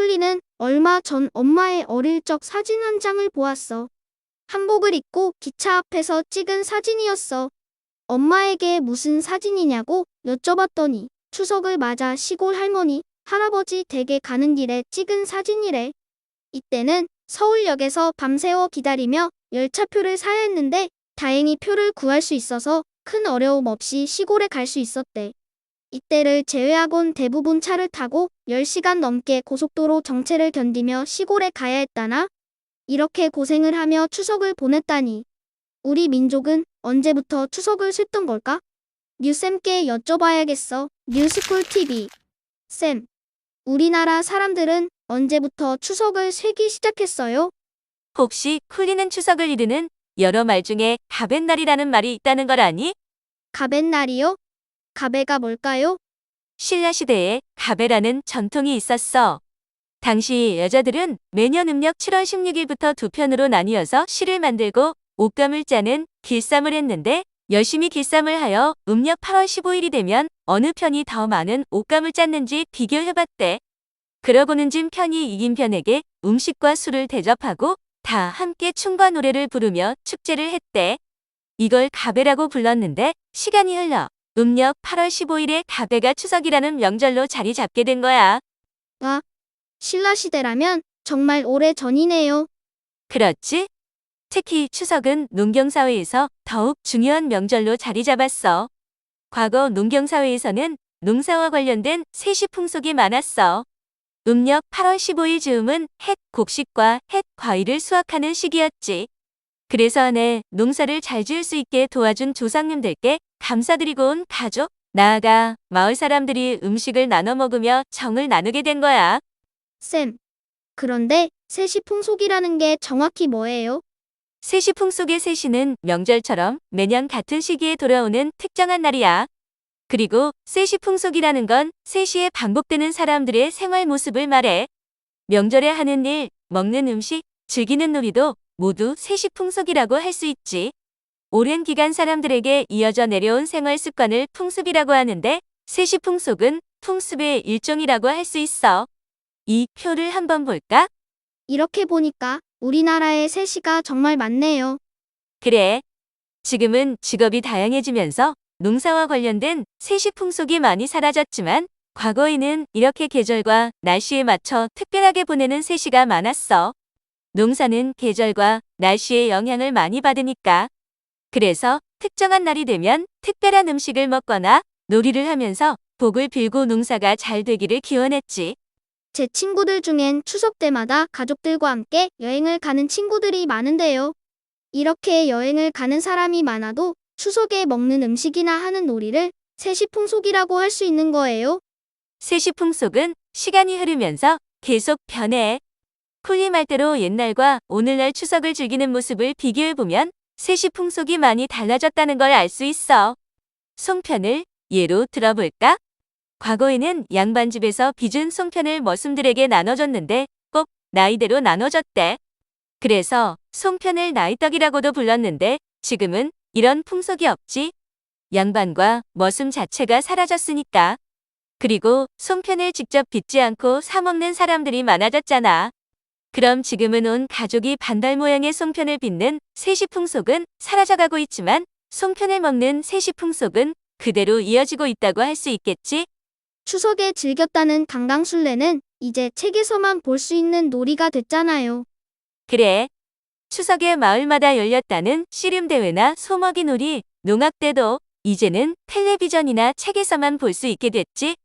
쿨리는 얼마 전 엄마의 어릴 적 사진 한 장을 보았어. 한복을 입고 기차 앞에서 찍은 사진이었어. 엄마에게 무슨 사진이냐고 여쭤봤더니 추석을 맞아 시골 할머니, 할아버지 댁에 가는 길에 찍은 사진이래. 이때는 서울역에서 밤새워 기다리며 열차표를 사야 했는데 다행히 표를 구할 수 있어서 큰 어려움 없이 시골에 갈 수 있었대. 이때를 제외하곤 대부분 차를 타고 10시간 넘게 고속도로 정체를 견디며 시골에 가야 했다나? 이렇게 고생을 하며 추석을 보냈다니. 우리 민족은 언제부터 추석을 샜던 걸까? 류쌤께 여쭤봐야겠어. 뉴스쿨 TV. 쌤, 우리나라 사람들은 언제부터 추석을 쇠기 시작했어요? 혹시 쿨리는 추석을 이르는 여러 말 중에 가벤날이라는 말이 있다는 걸 아니? 가벤날이요? 가베가 뭘까요? 신라시대에 가베라는 전통이 있었어. 당시 여자들은 매년 음력 7월 16일부터 두 편으로 나뉘어서 실을 만들고 옷감을 짜는 길쌈을 했는데 열심히 길쌈을 하여 음력 8월 15일이 되면 어느 편이 더 많은 옷감을 짰는지 비교해봤대. 그러고는 진 편이 이긴 편에게 음식과 술을 대접하고 다 함께 춤과 노래를 부르며 축제를 했대. 이걸 가베라고 불렀는데 시간이 흘러 음력 8월 15일에 가베가 추석이라는 명절로 자리 잡게 된 거야. 와, 신라시대라면 정말 오래 전이네요. 그렇지? 특히 추석은 농경사회에서 더욱 중요한 명절로 자리 잡았어. 과거 농경사회에서는 농사와 관련된 세시 풍속이 많았어. 음력 8월 15일 즈음은 햇 곡식과 햇 과일을 수확하는 시기였지. 그래서 한해 농사를 잘 지을 수 있게 도와준 조상님들께 감사드리고 온 가족, 나아가 마을 사람들이 음식을 나눠 먹으며 정을 나누게 된 거야. 쌤, 그런데 세시풍속이라는 게 정확히 뭐예요? 세시풍속의 세시는 명절처럼 매년 같은 시기에 돌아오는 특정한 날이야. 그리고 세시풍속이라는 건 세시에 반복되는 사람들의 생활 모습을 말해. 명절에 하는 일, 먹는 음식, 즐기는 놀이도 모두 세시풍속이라고 할 수 있지. 오랜 기간 사람들에게 이어져 내려온 생활 습관을 풍습이라고 하는데 세시풍속은 풍습의 일종이라고 할 수 있어. 이 표를 한번 볼까? 이렇게 보니까 우리나라에 세시가 정말 많네요. 그래. 지금은 직업이 다양해지면서 농사와 관련된 세시 풍속이 많이 사라졌지만 과거에는 이렇게 계절과 날씨에 맞춰 특별하게 보내는 세시가 많았어. 농사는 계절과 날씨의 영향을 많이 받으니까. 그래서 특정한 날이 되면 특별한 음식을 먹거나 놀이를 하면서 복을 빌고 농사가 잘 되기를 기원했지. 제 친구들 중엔 추석 때마다 가족들과 함께 여행을 가는 친구들이 많은데요. 이렇게 여행을 가는 사람이 많아도 추석에 먹는 음식이나 하는 놀이를 세시풍속이라고 할 수 있는 거예요. 세시 풍속은 시간이 흐르면서 계속 변해. 쿨리 말대로 옛날과 오늘날 추석을 즐기는 모습을 비교해보면 세시 풍속이 많이 달라졌다는 걸 알 수 있어. 송편을 예로 들어볼까? 과거에는 양반집에서 빚은 송편을 머슴들에게 나눠줬는데 꼭 나이대로 나눠줬대. 그래서 송편을 나이떡이라고도 불렀는데 지금은 이런 풍속이 없지. 양반과 머슴 자체가 사라졌으니까. 그리고 송편을 직접 빚지 않고 사 먹는 사람들이 많아졌잖아. 그럼 지금은 온 가족이 반달 모양의 송편을 빚는 세시풍속은 사라져가고 있지만 송편을 먹는 세시풍속은 그대로 이어지고 있다고 할 수 있겠지? 추석에 즐겼다는 강강술래는 이제 책에서만 볼 수 있는 놀이가 됐잖아요. 그래. 추석에 마을마다 열렸다는 씨름대회나 소먹이놀이, 농악대도 이제는 텔레비전이나 책에서만 볼 수 있게 됐지.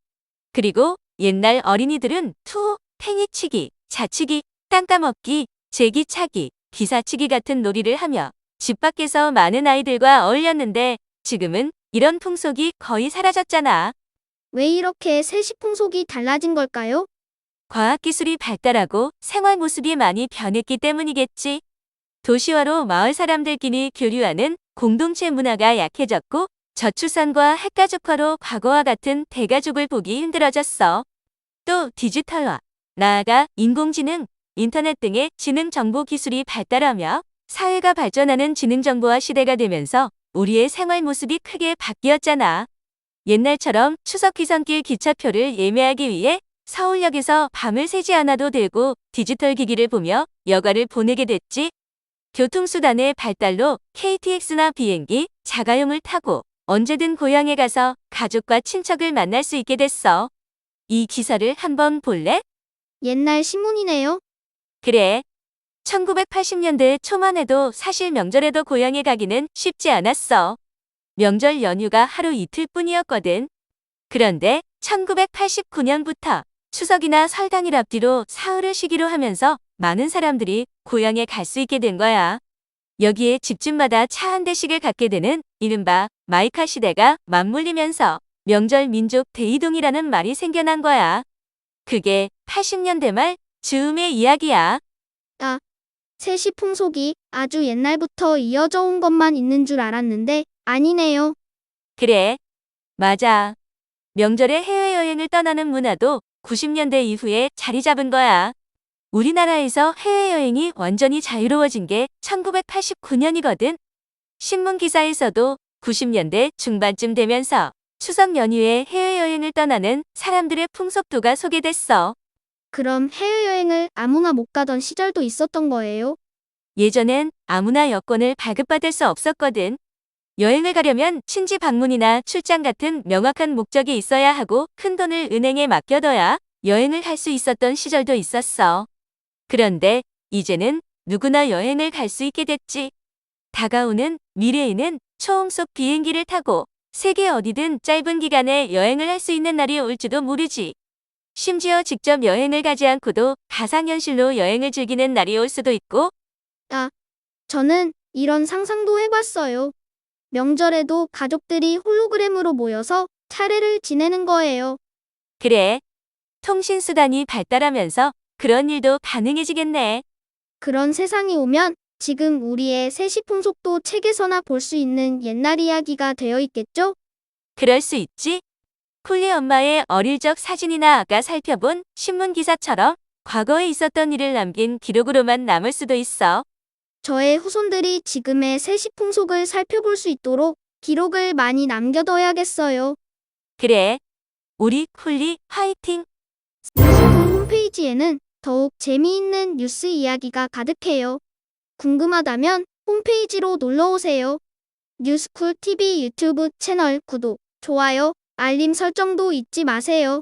그리고 옛날 어린이들은 투, 팽이치기, 자치기, 땅따먹기, 제기차기, 기사치기 같은 놀이를 하며 집 밖에서 많은 아이들과 어울렸는데 지금은 이런 풍속이 거의 사라졌잖아. 왜 이렇게 세시풍속이 달라진 걸까요? 과학기술이 발달하고 생활 모습이 많이 변했기 때문이겠지. 도시화로 마을 사람들끼리 교류하는 공동체 문화가 약해졌고 저출산과 핵가족화로 과거와 같은 대가족을 보기 힘들어졌어. 또 디지털화, 나아가 인공지능, 인터넷 등의 지능정보 기술이 발달하며 사회가 발전하는 지능정보화 시대가 되면서 우리의 생활 모습이 크게 바뀌었잖아. 옛날처럼 추석 귀성길 기차표를 예매하기 위해 서울역에서 밤을 새지 않아도 되고 디지털 기기를 보며 여가를 보내게 됐지. 교통수단의 발달로 KTX나 비행기, 자가용을 타고 언제든 고향에 가서 가족과 친척을 만날 수 있게 됐어. 이 기사를 한번 볼래? 옛날 신문이네요. 그래. 1980년대 초만 해도 사실 명절에도 고향에 가기는 쉽지 않았어. 명절 연휴가 하루 이틀 뿐이었거든. 그런데 1989년부터 추석이나 설 당일 앞뒤로 사흘을 쉬기로 하면서 많은 사람들이 고향에 갈 수 있게 된 거야. 여기에 집집마다 차 한 대씩을 갖게 되는 이른바 마이카 시대가 맞물리면서 명절 민족 대이동이라는 말이 생겨난 거야. 그게 80년대 말 즈음의 이야기야. 아, 세시 풍속이 아주 옛날부터 이어져 온 것만 있는 줄 알았는데 아니네요. 그래, 맞아. 명절에 해외여행을 떠나는 문화도 90년대 이후에 자리 잡은 거야. 우리나라에서 해외여행이 완전히 자유로워진 게 1989년이거든. 신문 기사에서도 90년대 중반쯤 되면서 추석 연휴에 해외여행을 떠나는 사람들의 풍속도가 소개됐어. 그럼 해외여행을 아무나 못 가던 시절도 있었던 거예요? 예전엔 아무나 여권을 발급받을 수 없었거든. 여행을 가려면 친지 방문이나 출장 같은 명확한 목적이 있어야 하고 큰돈을 은행에 맡겨둬야 여행을 할 수 있었던 시절도 있었어. 그런데 이제는 누구나 여행을 갈 수 있게 됐지. 다가오는 미래에는 초음속 비행기를 타고 세계 어디든 짧은 기간에 여행을 할 수 있는 날이 올지도 모르지. 심지어 직접 여행을 가지 않고도 가상현실로 여행을 즐기는 날이 올 수도 있고. 아, 저는 이런 상상도 해봤어요. 명절에도 가족들이 홀로그램으로 모여서 차례를 지내는 거예요. 그래. 통신수단이 발달하면서 그런 일도 가능해지겠네. 그런 세상이 오면 지금 우리의 세시 풍속도 책에서나 볼 수 있는 옛날 이야기가 되어 있겠죠? 그럴 수 있지. 콜리 엄마의 어릴 적 사진이나 아까 살펴본 신문 기사처럼 과거에 있었던 일을 남긴 기록으로만 남을 수도 있어. 저의 후손들이 지금의 세시 풍속을 살펴볼 수 있도록 기록을 많이 남겨둬야겠어요. 그래. 우리 콜리 화이팅! 뉴스쿨 홈페이지에는 더욱 재미있는 뉴스 이야기가 가득해요. 궁금하다면 홈페이지로 놀러오세요. 뉴스쿨 TV 유튜브 채널 구독, 좋아요, 알림 설정도 잊지 마세요.